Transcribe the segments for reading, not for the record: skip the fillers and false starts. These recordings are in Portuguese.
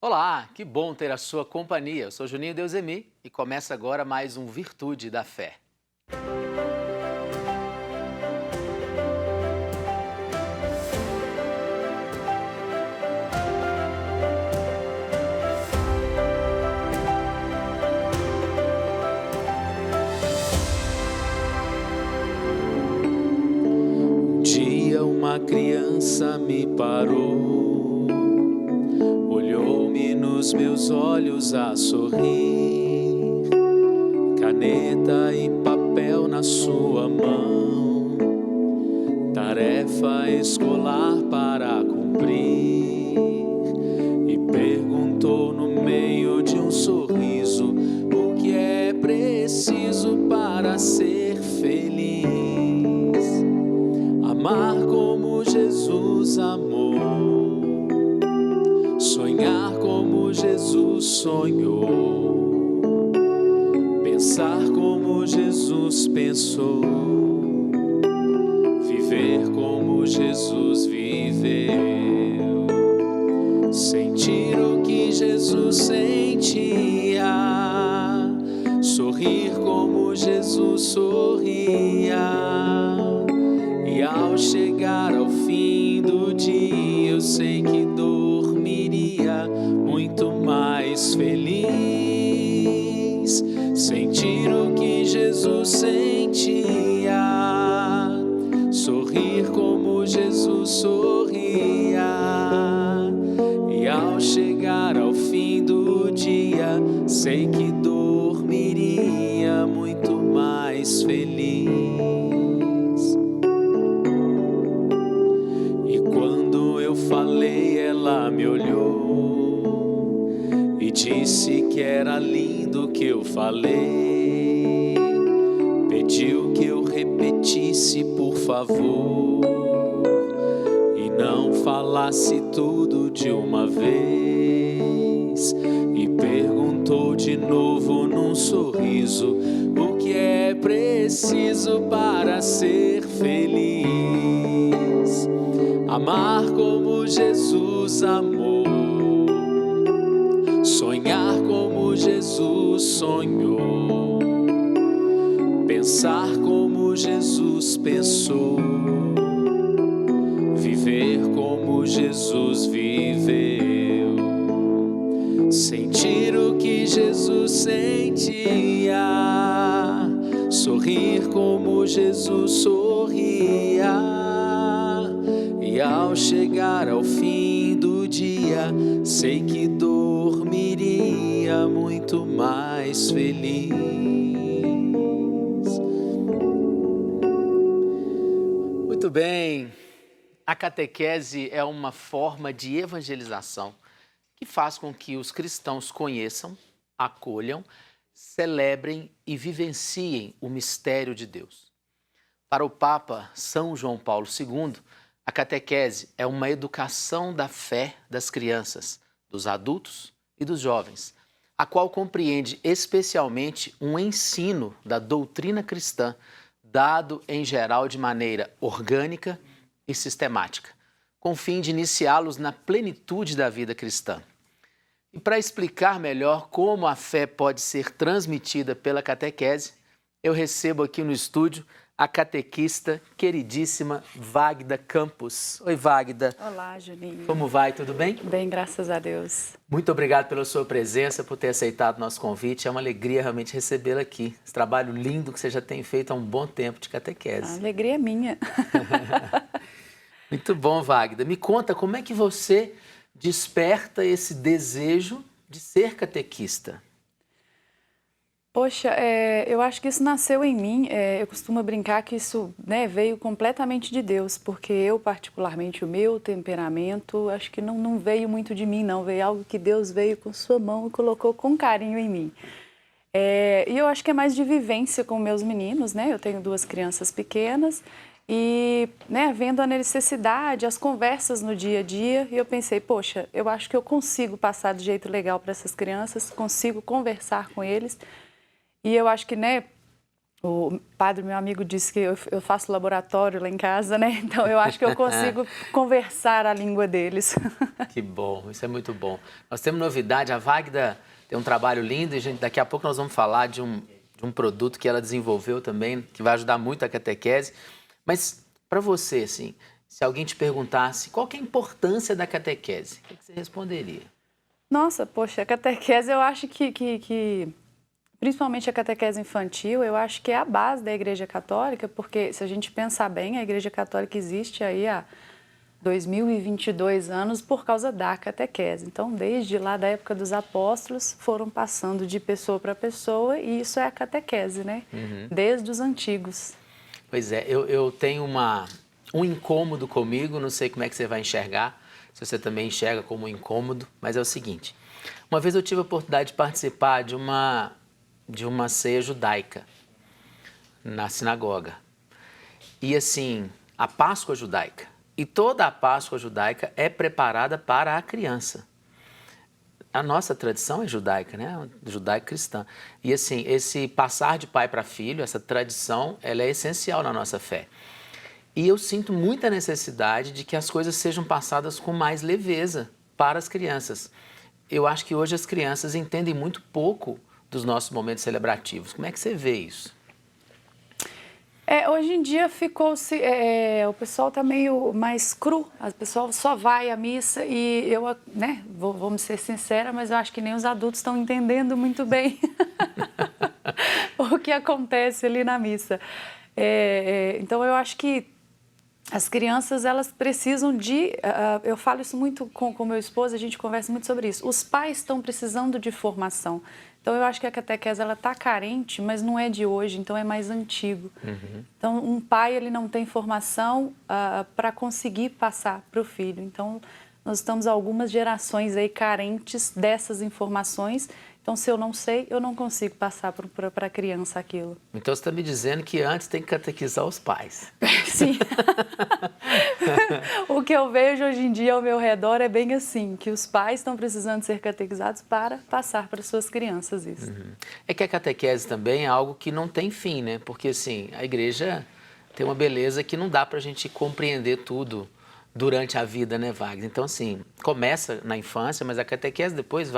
Olá, que bom ter a sua companhia. Eu sou Juninho Deusemi e começa agora mais um Virtude da Fé. Um dia uma criança me parou, olhou-me nos meus olhos a sorrir, caneta e papel na sua mão, tarefa escolar para cumprir, e perguntou no meio de um sorriso o que é preciso para ser feliz. Amar como Jesus amou, sonhar como Jesus sonhou, pensar como Jesus pensou, viver como Jesus viveu, sentir o que Jesus sentia, sorrir como Jesus sorria. E ao chegar ao fim do dia, eu sei que dormiria muito mais feliz. Sentir o que Jesus sentia, sorrir como Jesus sorria. E ao chegar ao fim do dia, sei que dormiria muito mais feliz. Falei, ela me olhou e disse que era lindo o que eu falei. Pediu que eu repetisse, por favor, e não falasse tudo de uma vez. E perguntou de novo num sorriso o que é preciso para ser feliz. Amar como Jesus amou, sonhar como Jesus sonhou, pensar como Jesus pensou, viver como Jesus viveu, sentir o que Jesus sentia, sorrir como Jesus sorria. E ao chegar ao fim do dia, sei que dormiria muito mais feliz. Muito bem, a catequese é uma forma de evangelização que faz com que os cristãos conheçam, acolham, celebrem e vivenciem o mistério de Deus. Para o Papa São João Paulo II, a catequese é uma educação da fé das crianças, dos adultos e dos jovens, a qual compreende especialmente um ensino da doutrina cristã, dado em geral de maneira orgânica e sistemática, com o fim de iniciá-los na plenitude da vida cristã. E para explicar melhor como a fé pode ser transmitida pela catequese, eu recebo aqui no estúdio a catequista queridíssima Wagda Campos. Oi, Wagda. Olá, Juninho. Como vai? Tudo bem? Bem, graças a Deus. Muito obrigado pela sua presença, por ter aceitado o nosso convite. É uma alegria realmente recebê-la aqui. Esse trabalho lindo que você já tem feito há um bom tempo de catequese. A alegria é minha. Muito bom, Wagda. Me conta, como é que você desperta esse desejo de ser catequista? Poxa, eu acho que isso nasceu em mim. Eu costumo brincar que isso, veio completamente de Deus, porque eu, particularmente, o meu temperamento, acho que não veio muito de mim, não. Veio algo que Deus veio com sua mão e colocou com carinho em mim. E eu acho que é mais de vivência com meus meninos, né? Eu tenho 2 crianças pequenas e, vendo a necessidade, as conversas no dia a dia, e eu pensei, poxa, eu acho que eu consigo passar de jeito legal para essas crianças, consigo conversar com eles. E eu acho que, O padre, meu amigo, disse que eu faço laboratório lá em casa, né? Então eu acho que eu consigo conversar a língua deles. Que bom, isso é muito bom. Nós temos novidade, a Wagda tem um trabalho lindo e daqui a pouco nós vamos falar de um produto que ela desenvolveu também, que vai ajudar muito a catequese. Mas para você, assim, se alguém te perguntasse qual que é a importância da catequese, o que você responderia? Nossa, poxa, a catequese eu acho que principalmente a catequese infantil, eu acho que é a base da Igreja Católica, porque se a gente pensar bem, a Igreja Católica existe aí há 2022 anos por causa da catequese. Então, desde lá da época dos apóstolos, foram passando de pessoa para pessoa e isso é a catequese, né? Desde os antigos. Pois é, eu tenho um incômodo comigo, não sei como é que você vai enxergar, se você também enxerga como um incômodo, mas é o seguinte, uma vez eu tive a oportunidade de participar de uma ceia judaica na sinagoga. E assim, a Páscoa judaica. E toda a Páscoa judaica é preparada para a criança. A nossa tradição é judaica, né? Judaico-cristã. E assim, esse passar de pai para filho, essa tradição, ela é essencial na nossa fé. E eu sinto muita necessidade de que as coisas sejam passadas com mais leveza para as crianças. Eu acho que hoje as crianças entendem muito pouco dos nossos momentos celebrativos. Como é que você vê isso? Hoje em dia ficou-se, o pessoal está meio mais cru, o pessoal só vai à missa e eu, né, vamos ser sincera, mas eu acho que nem os adultos estão entendendo muito bem o que acontece ali na missa. Então eu acho que as crianças, elas precisam eu falo isso muito com meu esposo, a gente conversa muito sobre isso, os pais estão precisando de formação. Então, eu acho que a catequese está carente, mas não é de hoje, então é mais antigo. Então, um pai ele não tem formação para conseguir passar para o filho. Então, nós estamos algumas gerações aí carentes dessas informações. Então, se eu não sei, eu não consigo passar para a criança aquilo. Então, você está me dizendo que antes tem que catequizar os pais. Sim. O que eu vejo hoje em dia ao meu redor é bem assim, que os pais estão precisando ser catequizados para passar para suas crianças isso. É que a catequese também é algo que não tem fim, né? Porque, assim, a igreja tem uma beleza que não dá para a gente compreender tudo durante a vida, né, Wagner? Então, assim, começa na infância, mas a catequese depois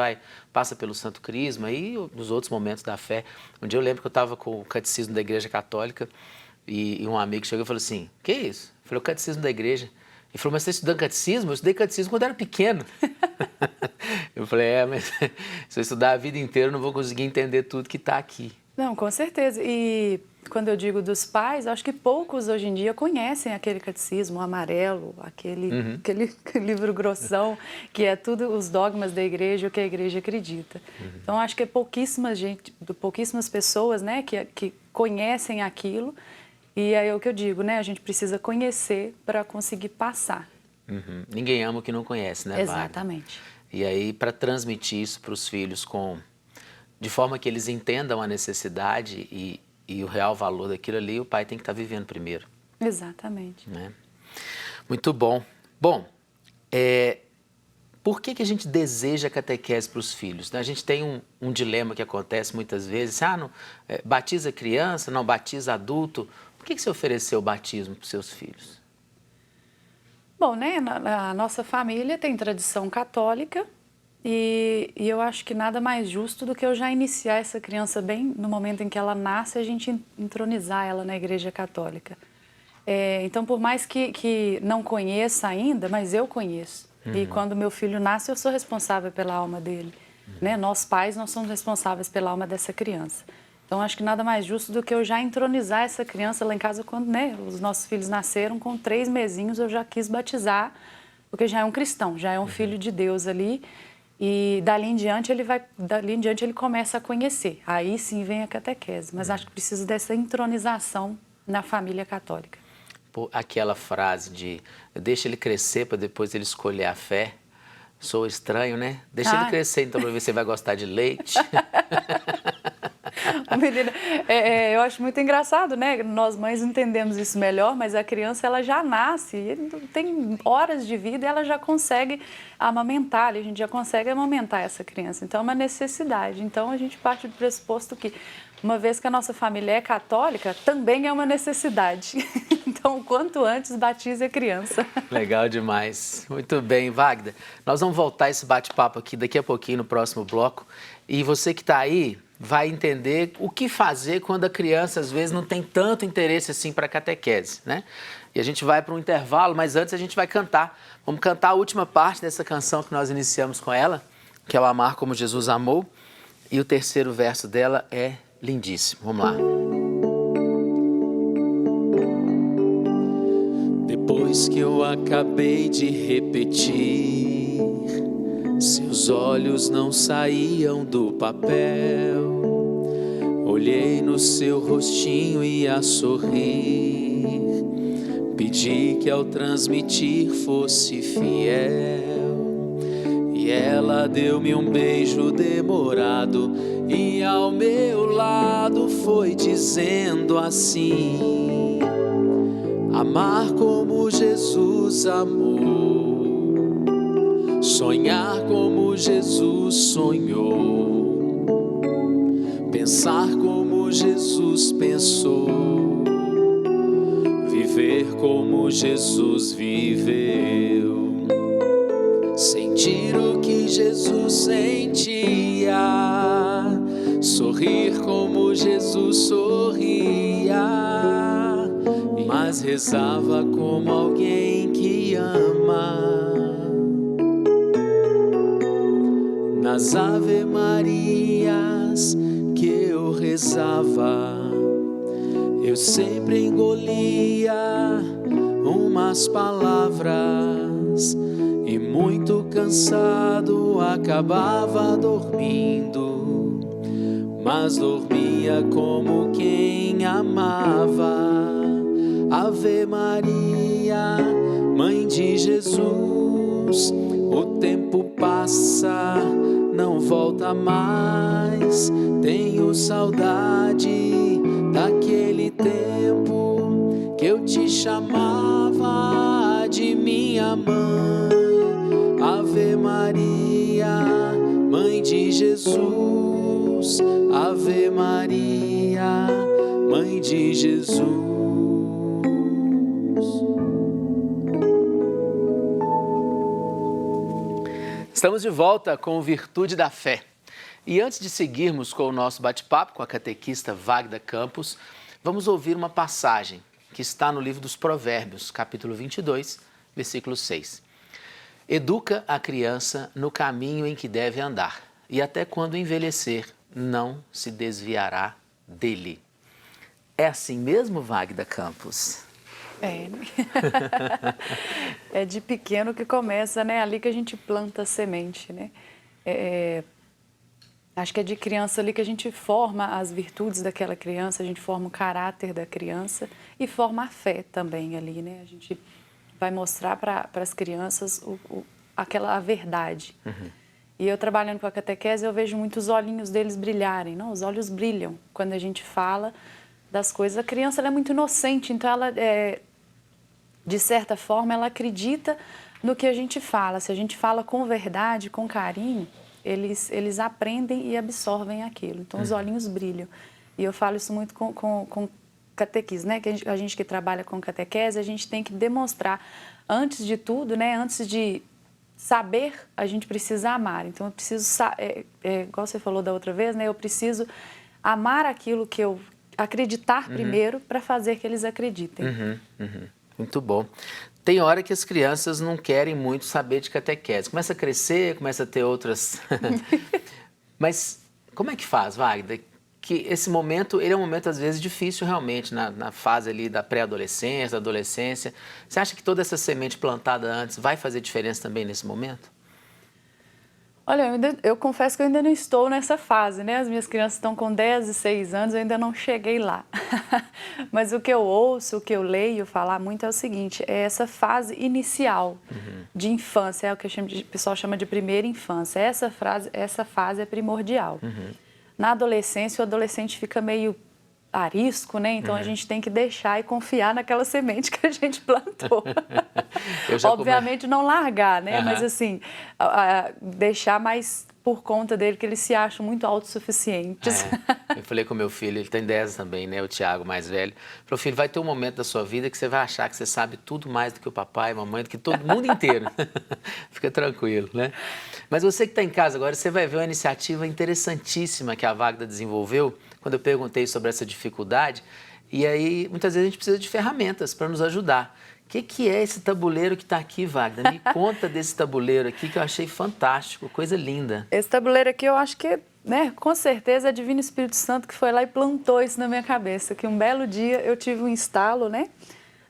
passa pelo Santo Crisma e nos outros momentos da fé. Um dia eu lembro que eu estava com o catecismo da Igreja Católica e um amigo chegou e falou assim, que isso? Eu falei, o catecismo da igreja. Ele falou, mas você está estudando catecismo? Eu estudei catecismo quando era pequeno. Eu falei, mas se eu estudar a vida inteira eu não vou conseguir entender tudo que está aqui. Não, com certeza. E quando eu digo dos pais, acho que poucos hoje em dia conhecem aquele catecismo amarelo, aquele livro grossão, que é tudo os dogmas da igreja, o que a igreja acredita. Então, acho que é pouquíssimas pessoas, né, que conhecem aquilo. E aí é o que eu digo, né, a gente precisa conhecer para conseguir passar. Ninguém ama o que não conhece, né, Wagner? Exatamente. E aí, para transmitir isso para os filhos de forma que eles entendam a necessidade e o real valor daquilo ali, o pai tem que estar vivendo primeiro. Exatamente. Né? Muito bom. Bom, por que a gente deseja catequese para os filhos? A gente tem um dilema que acontece muitas vezes. Batiza criança, não batiza adulto. Por que você ofereceu o batismo para os seus filhos? Bom, né, a nossa família tem tradição católica. E eu acho que nada mais justo do que eu já iniciar essa criança bem no momento em que ela nasce, a gente entronizar ela na Igreja Católica. Então, por mais que não conheça ainda, mas eu conheço. E quando meu filho nasce, eu sou responsável pela alma dele. Né? Nós pais, nós somos responsáveis pela alma dessa criança. Então, acho que nada mais justo do que eu já entronizar essa criança lá em casa quando, né, os nossos filhos nasceram, com 3 mesinhos eu já quis batizar, porque já é um cristão, já é um filho de Deus ali. E dali em diante ele começa a conhecer. Aí sim vem a catequese. Mas acho que precisa dessa entronização na família católica. Aquela frase de deixa ele crescer para depois ele escolher a fé. Sou estranho, né? Deixa ele crescer então para ver se ele vai gostar de leite. Menina, eu acho muito engraçado, né? Nós mães entendemos isso melhor, mas a criança ela já nasce, tem horas de vida e ela já consegue amamentar, a gente já consegue amamentar essa criança. Então é uma necessidade. Então a gente parte do pressuposto que uma vez que a nossa família é católica, também é uma necessidade. Então, o quanto antes, batize a criança. Legal demais. Muito bem, Wagner. Nós vamos voltar esse bate-papo aqui daqui a pouquinho no próximo bloco. E você que está aí vai entender o que fazer quando a criança, às vezes, não tem tanto interesse assim para a catequese, né? E a gente vai para um intervalo, mas antes a gente vai cantar. Vamos cantar a última parte dessa canção que nós iniciamos com ela, que é o Amar Como Jesus Amou. E o terceiro verso dela é lindíssimo. Vamos lá. Depois que eu acabei de repetir, seus olhos não saíam do papel. Olhei no seu rostinho e a sorrir, pedi que ao transmitir fosse fiel. E ela deu-me um beijo demorado e ao meu lado foi dizendo assim: amar como Jesus amou, sonhar como Jesus sonhou, pensar como Jesus pensou, viver como Jesus viveu, sentir o que Jesus sentia, sorrir como Jesus sorria, mas rezava como alguém que ama. Nas Ave Marias que eu rezava, eu sempre engolia umas palavras e muito cansado acabava dormindo, mas dormia como quem amava. Ave Maria, Mãe de Jesus, o tempo passa, não volta mais. Tenho saudade daquele tempo que eu te chamava de minha mãe. Ave Maria, Mãe de Jesus, Ave Maria, Mãe de Jesus. Estamos de volta com o Virtude da Fé. E antes de seguirmos com o nosso bate-papo com a catequista Wagda Campos, vamos ouvir uma passagem que está no livro dos Provérbios, capítulo 22, versículo 6. Educa a criança no caminho em que deve andar, e até quando envelhecer, não se desviará dele. É assim mesmo, Wagda Campos? É, é de pequeno que começa, né? Ali que a gente planta a semente, né? Acho que é de criança ali que a gente forma as virtudes daquela criança, a gente forma o caráter da criança e forma a fé também ali, né? A gente vai mostrar para as crianças a verdade. Uhum. E eu trabalhando com a catequese, eu vejo muitos olhinhos deles brilharem, não? Os olhos brilham quando a gente fala das coisas. A criança ela é muito inocente, então ela de certa forma, ela acredita no que a gente fala. Se a gente fala com verdade, com carinho, eles aprendem e absorvem aquilo. Então, os olhinhos brilham. E eu falo isso muito com catequismo, né? Que a gente que trabalha com catequese, a gente tem que demonstrar, antes de tudo, né? Antes de saber, a gente precisa amar. Então, eu preciso, igual você falou da outra vez, né? Eu preciso amar aquilo que eu acreditar primeiro para fazer que eles acreditem. Muito bom. Tem hora que as crianças não querem muito saber de catequese. Começa a crescer, começa a ter outras... Mas como é que faz, Wagda? Que esse momento, ele é um momento às vezes difícil realmente, na fase ali da pré-adolescência, da adolescência. Você acha que toda essa semente plantada antes vai fazer diferença também nesse momento? Olha, eu confesso que eu ainda não estou nessa fase, né? As minhas crianças estão com 10 e 6 anos, eu ainda não cheguei lá. Mas o que eu ouço, o que eu leio falar muito é o seguinte, é essa fase inicial de infância, é o que o pessoal chama de primeira infância. Essa fase é primordial. Na adolescência, o adolescente fica meio arisco, né? Então a gente tem que deixar e confiar naquela semente que a gente plantou. Obviamente não largar, né? Mas assim, deixar mais por conta dele, que eles se acham muito autossuficientes. Eu falei com meu filho, ele tem 10 também, né? O Tiago, mais velho. Falei, filho, vai ter um momento da sua vida que você vai achar que você sabe tudo mais do que o papai, a mamãe, do que todo mundo inteiro. Fica tranquilo, né? Mas você que está em casa agora, você vai ver uma iniciativa interessantíssima que a Wagda desenvolveu, quando eu perguntei sobre essa dificuldade. E aí, muitas vezes a gente precisa de ferramentas para nos ajudar. O que é esse tabuleiro que está aqui, Wagda? Me conta desse tabuleiro aqui que eu achei fantástico, coisa linda. Esse tabuleiro aqui eu acho que, né, com certeza é Divino Espírito Santo que foi lá e plantou isso na minha cabeça, que um belo dia eu tive um estalo, né?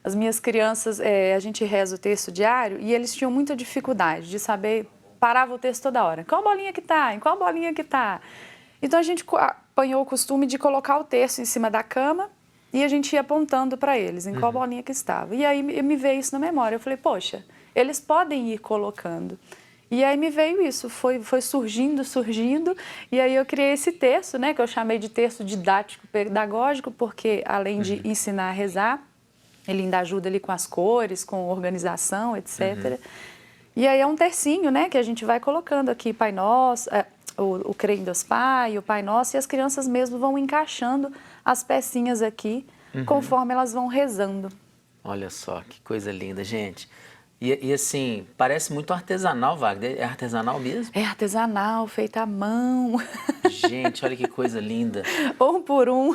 As minhas crianças, a gente reza o texto diário e eles tinham muita dificuldade de saber, parava o texto toda hora. Qual bolinha que tá? Em qual bolinha que tá? Então a gente apanhou o costume de colocar o texto em cima da cama e a gente ia apontando para eles em qual bolinha que estava. E aí me veio isso na memória. Eu falei, poxa, eles podem ir colocando. E aí me veio isso, foi surgindo. E aí eu criei esse texto, né, que eu chamei de texto didático pedagógico, porque além de ensinar a rezar, ele ainda ajuda ali com as cores, com organização, etc. E aí é um tercinho, né, que a gente vai colocando aqui, Pai Nosso, o Creio em Deus Pai, o Pai Nosso, e as crianças mesmo vão encaixando as pecinhas aqui, conforme elas vão rezando. Olha só, que coisa linda, gente. E assim, parece muito artesanal, Wagda. É artesanal mesmo? É artesanal, feito à mão. Gente, olha que coisa linda. Um por um.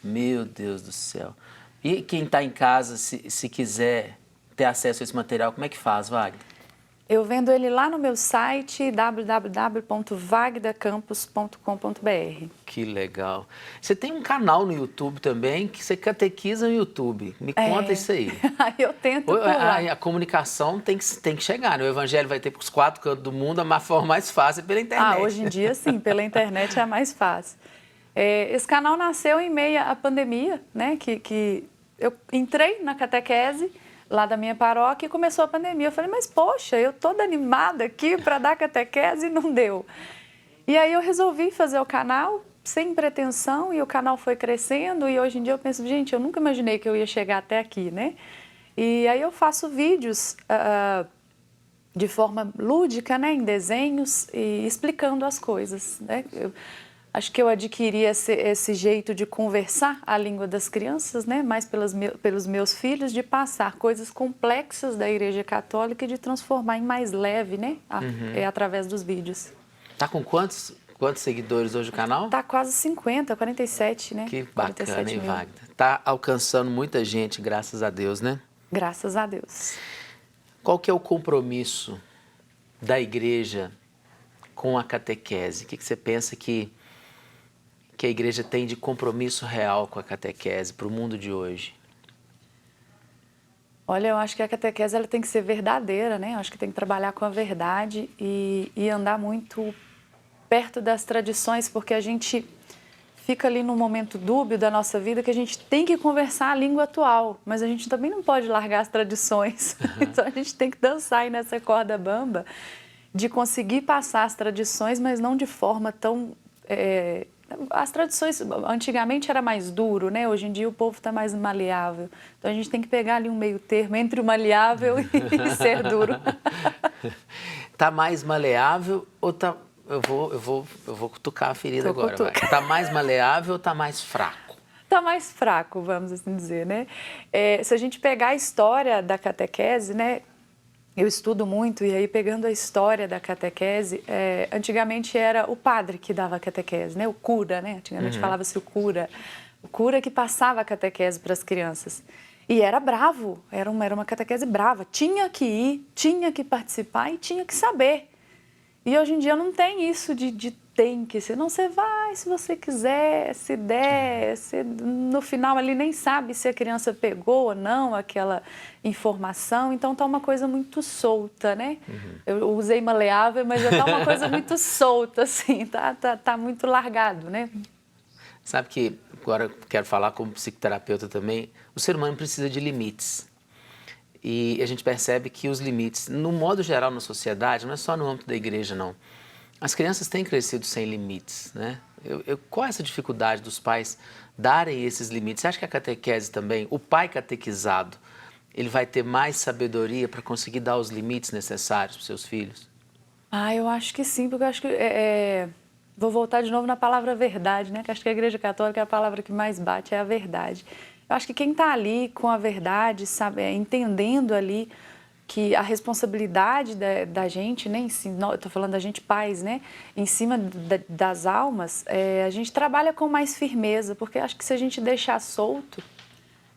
Meu Deus do céu. E quem está em casa, se quiser ter acesso a esse material, como é que faz, Wagda? Eu vendo ele lá no meu site, www.vagdacampus.com.br. Que legal. Você tem um canal no YouTube também, que você catequiza no YouTube. Me conta isso aí. Eu tento por lá. A comunicação tem que chegar, né? O evangelho vai ter para os 4 cantos do mundo, a forma mais fácil é pela internet. Hoje em dia, sim, pela internet é a mais fácil. Esse canal nasceu em meio à pandemia, né? Que eu entrei na catequese lá da minha paróquia e começou a pandemia. Eu falei, mas poxa, eu toda animada aqui para dar catequese e não deu. E aí eu resolvi fazer o canal sem pretensão e o canal foi crescendo e hoje em dia eu penso, gente, eu nunca imaginei que eu ia chegar até aqui, né? E aí eu faço vídeos de forma lúdica, né, em desenhos e explicando as coisas, né? Acho que eu adquiri esse jeito de conversar a língua das crianças, né? Mais pelos meus filhos, de passar coisas complexas da Igreja Católica e de transformar em mais leve, né? Através dos vídeos. Tá com quantos seguidores hoje o canal? Tá quase 50, 47, né? Que bacana, hein, Wagda? Tá alcançando muita gente, graças a Deus, né? Graças a Deus. Qual que é o compromisso da igreja com a catequese? O que você pensa que a igreja tem de compromisso real com a catequese para o mundo de hoje? Olha, eu acho que a catequese ela tem que ser verdadeira, né? Eu acho que tem que trabalhar com a verdade e andar muito perto das tradições, porque a gente fica ali num momento dúbio da nossa vida que a gente tem que conversar a língua atual, mas a gente também não pode largar as tradições. Então a gente tem que dançar aí nessa corda bamba de conseguir passar as tradições, mas não de forma tão... As tradições, antigamente era mais duro, né? Hoje em dia o povo está mais maleável. Então a gente tem que pegar ali um meio termo entre o maleável e ser duro. Tá mais maleável ou tá... Eu vou cutucar a ferida agora. Tá mais maleável ou tá mais fraco? Tá mais fraco, vamos assim dizer, né? Se a gente pegar a história da catequese, né? Eu estudo muito e aí pegando a história da catequese, antigamente era o padre que dava a catequese, né? O cura, né? Antigamente falava-se o cura que passava a catequese para as crianças. E era bravo, era uma catequese brava, tinha que ir, tinha que participar e tinha que saber. E hoje em dia não tem isso de tem que ser, não, você vai se você quiser, se der, no final ali nem sabe se a criança pegou ou não aquela informação, então tá uma coisa muito solta, né? Eu usei maleável, mas já tá uma coisa muito solta, assim, tá muito largado, né? Sabe que, agora eu quero falar como psicoterapeuta também, o ser humano precisa de limites. E a gente percebe que os limites, no modo geral na sociedade, não é só no âmbito da igreja, não. As crianças têm crescido sem limites, né? Qual é essa dificuldade dos pais darem esses limites? Você acha que a catequese também, o pai catequizado, ele vai ter mais sabedoria para conseguir dar os limites necessários para os seus filhos? Eu acho que sim, porque eu acho que vou voltar de novo na palavra verdade, né? Que acho que a Igreja Católica é a palavra que mais bate, é a verdade. Eu acho que quem está ali com a verdade, sabe, entendendo ali que a responsabilidade da gente, né, eu estou falando da gente pais, né, em cima das almas, a gente trabalha com mais firmeza, porque acho que se a gente deixar solto,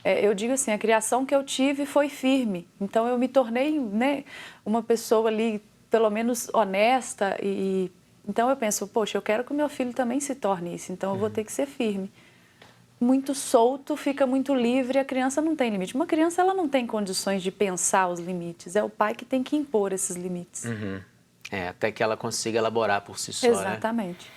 eu digo assim, a criação que eu tive foi firme, então eu me tornei, né, uma pessoa ali, pelo menos honesta, então eu penso, poxa, eu quero que o meu filho também se torne isso, então eu vou ter que ser firme. Muito solto, fica muito livre, a criança não tem limite. Uma criança, ela não tem condições de pensar os limites, é o pai que tem que impor esses limites. Até que ela consiga elaborar por si só, Exatamente. Né?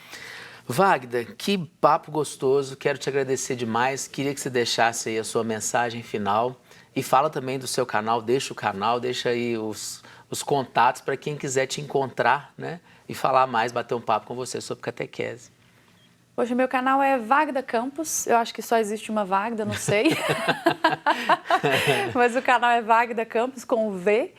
Wagda, que papo gostoso, quero te agradecer demais, queria que você deixasse aí a sua mensagem final e fala também do seu canal, deixa aí os contatos para quem quiser te encontrar, né? E falar mais, bater um papo com você sobre catequese. Poxa, meu canal é Wagda Campos, eu acho que só existe uma Wagda, não sei. Mas o canal é Wagda Campos com o V.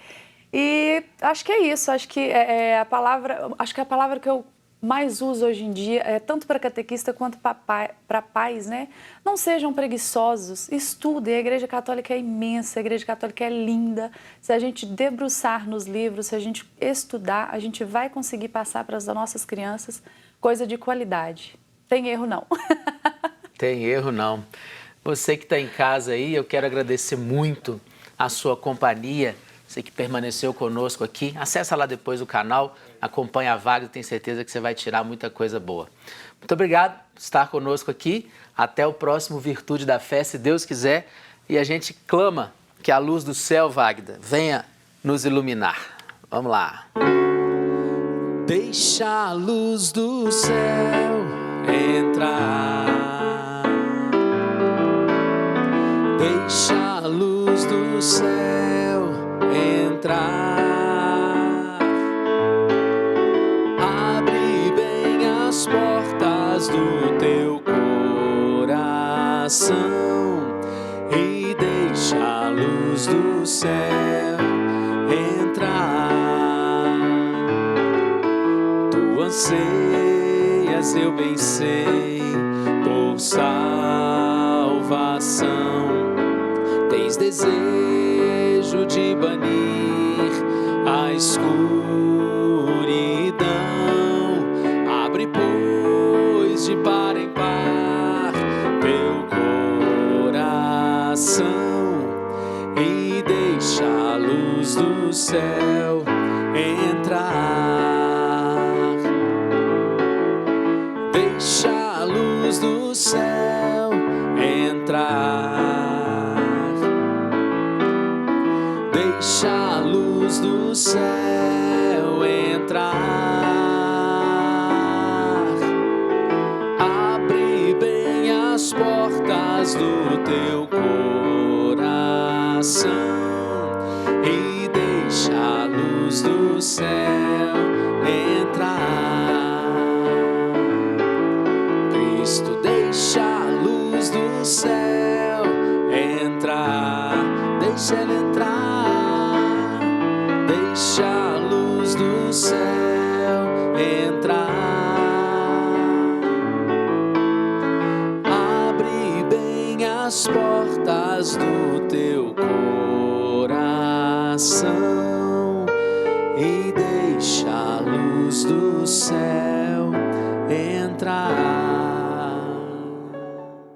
E acho que é isso, acho que a palavra que eu mais uso hoje em dia, tanto para catequista quanto para pais, né? Não sejam preguiçosos, estudem, a Igreja Católica é imensa, a Igreja Católica é linda. Se a gente debruçar nos livros, se a gente estudar, a gente vai conseguir passar para as nossas crianças coisa de qualidade. Tem erro não. Tem erro não. Você que está em casa aí, eu quero agradecer muito a sua companhia, você que permaneceu conosco aqui. Acessa lá depois o canal, acompanha a Wagda, tenho certeza que você vai tirar muita coisa boa. Muito obrigado por estar conosco aqui. Até o próximo Virtude da Fé, se Deus quiser. E a gente clama que a luz do céu, Wagda, venha nos iluminar. Vamos lá. Deixa a luz do céu entrar, deixa a luz do céu entrar, abre bem as portas do teu coração e deixa a luz do céu entrar. Tu anseias, eu bem sei, por salvação. Tens desejo de banir a escuridão. Abre, pois, de par em par teu coração e deixa a luz do céu entrar. Deixa a luz do céu entrar. Deixa a luz do céu entrar. Abre bem as portas do teu coração e deixa a luz do céu entrar. Cristo, deixa a luz do céu entrar. Deixa ele entrar. Deixa a luz do céu entrar. Abre bem as portas do teu coração e deixa a luz do céu entrar.